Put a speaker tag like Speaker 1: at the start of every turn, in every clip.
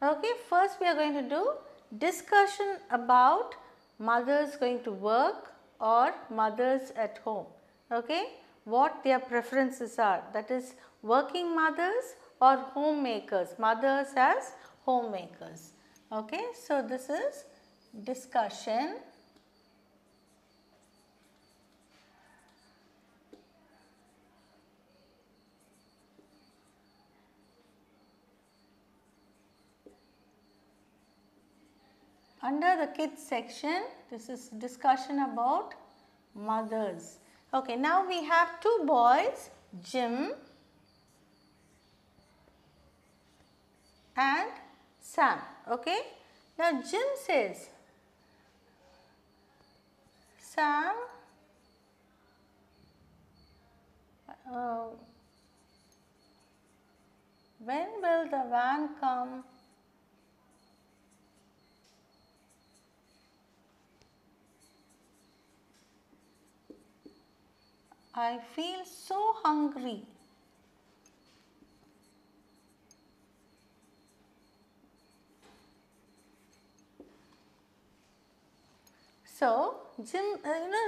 Speaker 1: Okay, first we are going to do discussion about mothers going to work or mothers at home. Okay, what their preferences are, that is working mothers or homemakers, mothers as homemakers. Okay, so this is discussion under the kids section. This is discussion about mothers. Okay, now we have two boys, Jim and Sam. Okay, now Jim says, Sam, uh, when will the van come? I feel so hungry. So, Jim,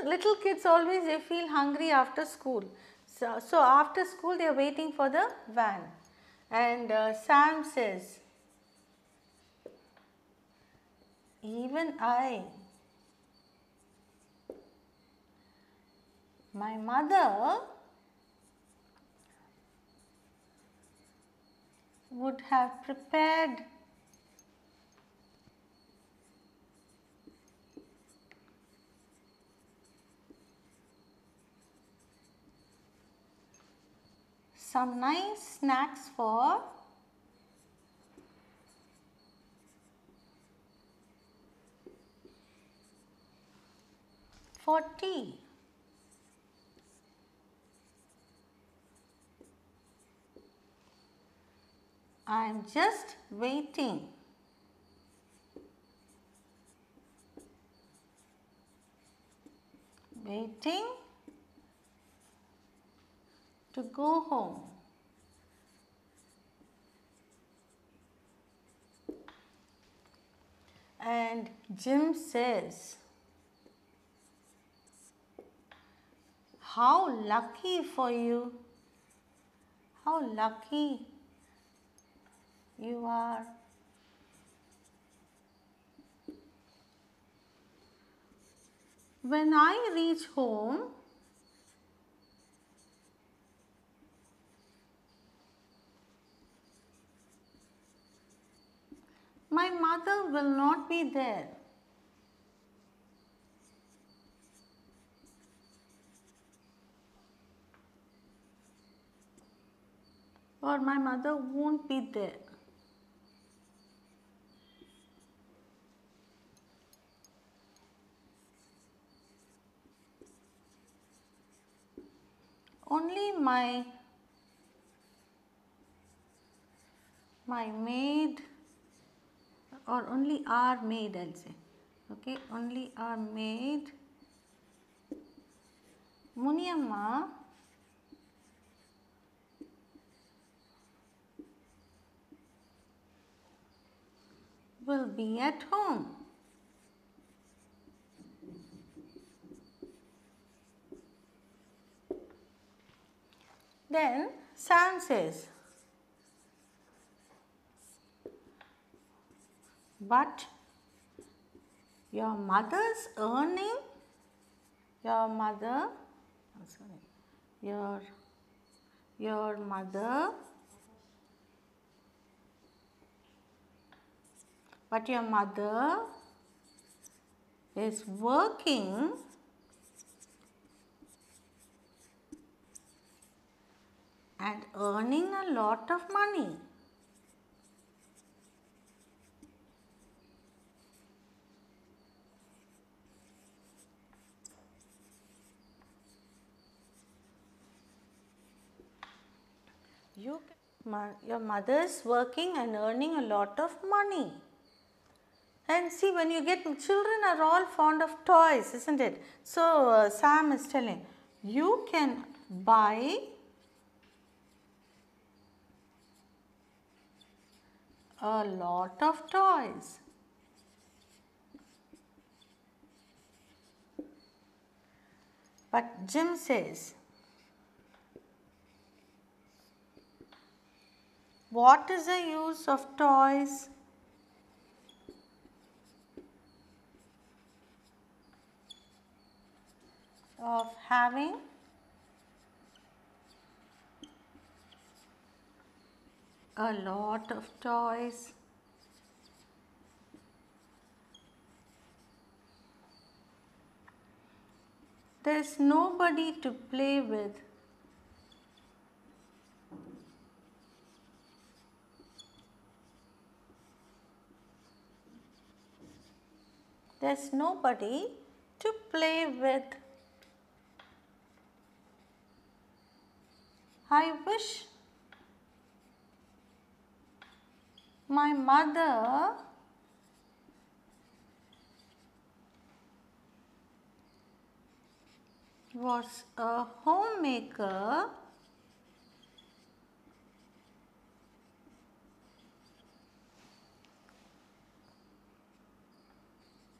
Speaker 1: little kids always they feel hungry after school. So after school they are waiting for the van. And Sam says, even I, my mother would have prepared some nice snacks for tea. I am just waiting. Waiting to go home. And Jim says, how lucky for you, how lucky you are. When I reach home, my mother will not be there. Or my mother won't be there. Only my maid, or only our maid, I'll say. Okay, only our maid, Muniamma, will be at home. Then Sam says, but your mother's earning, your mother, your mother, but your mother is working and earning a lot of money. Your mother is working and earning a lot of money. And see, when you get, children are all fond of toys, isn't it? So Sam is telling, you can buy A lot of toys. But Jim says, what is the use of toys? Of having a lot of toys? There is nobody to play with. There's nobody to play with. I wish my mother was a homemaker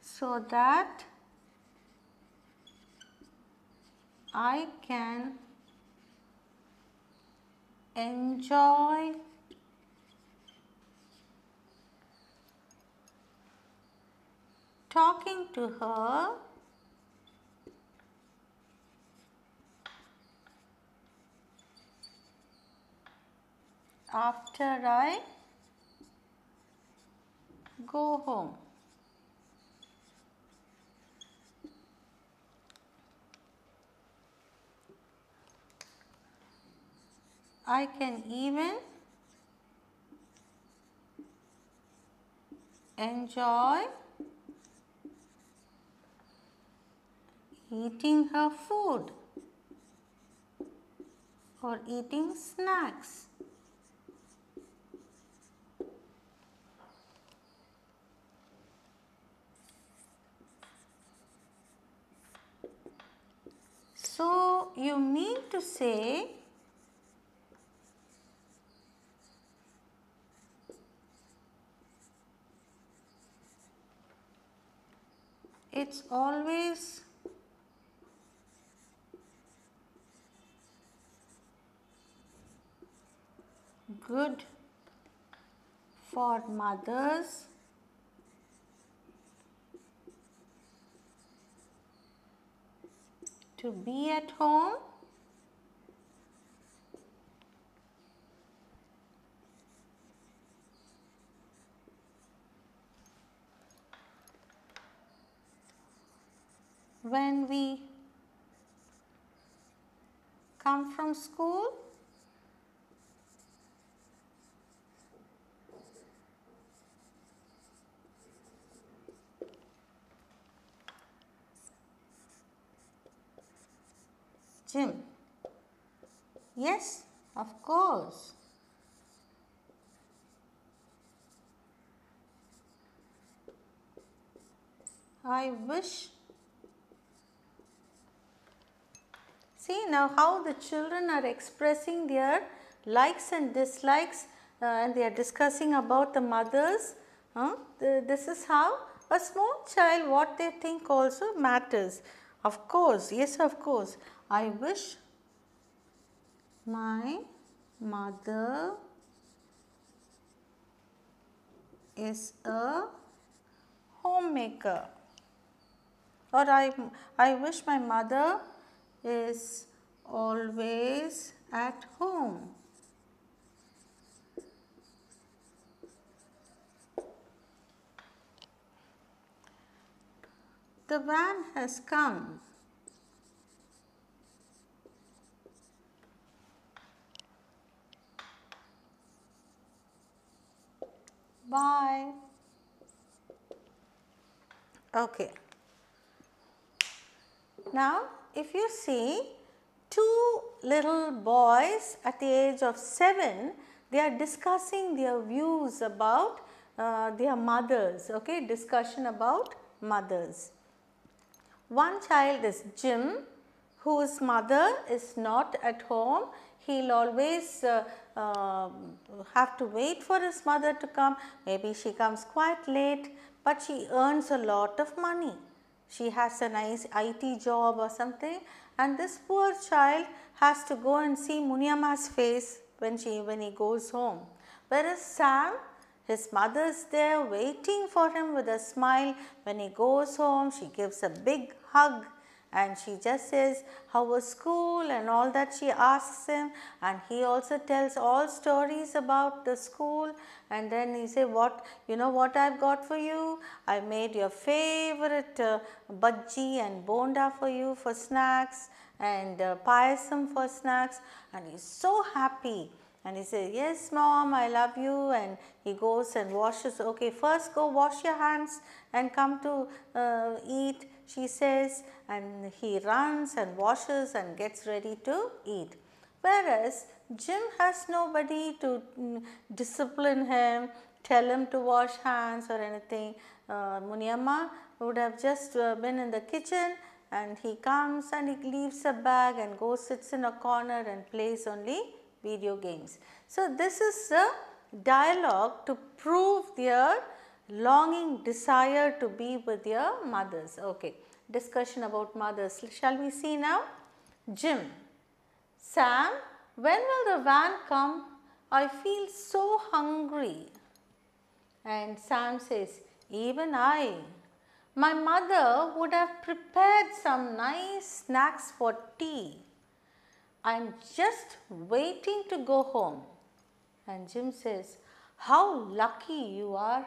Speaker 1: so that I can enjoy talking to her after I go home. I can even enjoy eating her food or eating snacks. So you mean to say it's always good for mothers to be at home when we come from school? Jim: yes, of course. I wish. See now how the children are expressing their likes and dislikes and they are discussing about the mothers. This is how a small child, what they think also matters. Of course, yes, of course. I wish my mother is a homemaker, or I wish my mother is always at home. The van has come. Bye. Okay. Now, if you see two little boys at the age of 7, they are discussing their views about their mothers, okay, discussion about mothers. One child is Jim, whose mother is not at home. He will always have to wait for his mother to come. Maybe she comes quite late, but she earns a lot of money. She has a nice IT job or something, and this poor child has to go and see Muniamma's face when he goes home. Whereas Sam, his mother is there waiting for him with a smile. When he goes home, she gives a big hug and she just says, how was school and all that she asks him, and he also tells all stories about the school, and then he say, what, you know what I've got for you? I made your favorite bhaji and bonda for you for snacks, and payasam for snacks, and he's so happy. And he says, yes mom, I love you, and he goes and washes. Okay, first go wash your hands and come to eat, she says, and he runs and washes and gets ready to eat. Whereas Jim has nobody to discipline him, tell him to wash hands or anything. Muniamma would have just been in the kitchen, and he comes and he leaves a bag and goes sits in a corner and plays only video games. So, this is a dialogue to prove their longing desire to be with their mothers. Okay, discussion about mothers. Shall we see now? Jim: Sam, when will the van come? I feel so hungry. And Sam says, even I. My mother would have prepared some nice snacks for tea. I am just waiting to go home. And Jim says, how lucky you are.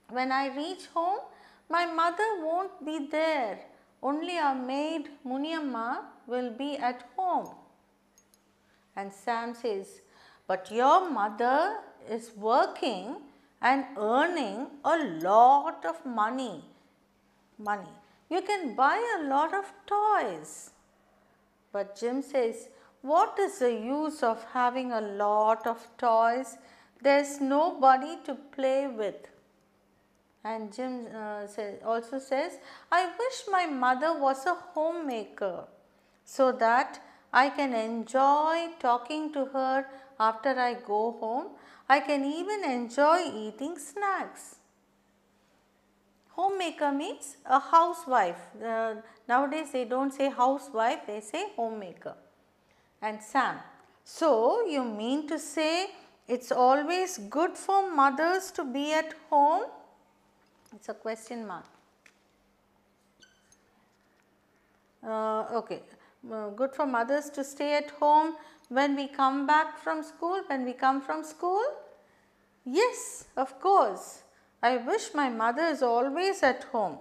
Speaker 1: When I reach home, my mother won't be there. Only our maid Muniamma will be at home. And Sam says, but your mother is working and earning a lot of money. You can buy a lot of toys. But Jim says, what is the use of having a lot of toys? There is nobody to play with. And Jim also says, I wish my mother was a homemaker so that I can enjoy talking to her after I go home. I can even enjoy eating snacks. Homemaker means a housewife. Nowadays they don't say housewife, they say homemaker. And Sam, so you mean to say it's always good for mothers to be at home? It's a question mark. Okay, good for mothers to stay at home when we come back from school, when we come from school? Yes, of course. I wish my mother is always at home.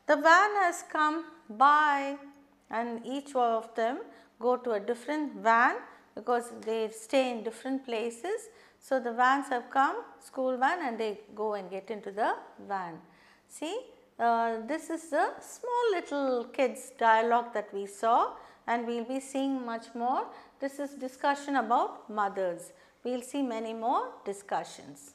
Speaker 1: The van has come by, and each of them go to a different van because they stay in different places. So, the vans have come, school van, and they go and get into the van. See, this is the small little kids dialogue that we saw, and we will be seeing much more. This is discussion about mothers. We will see many more discussions.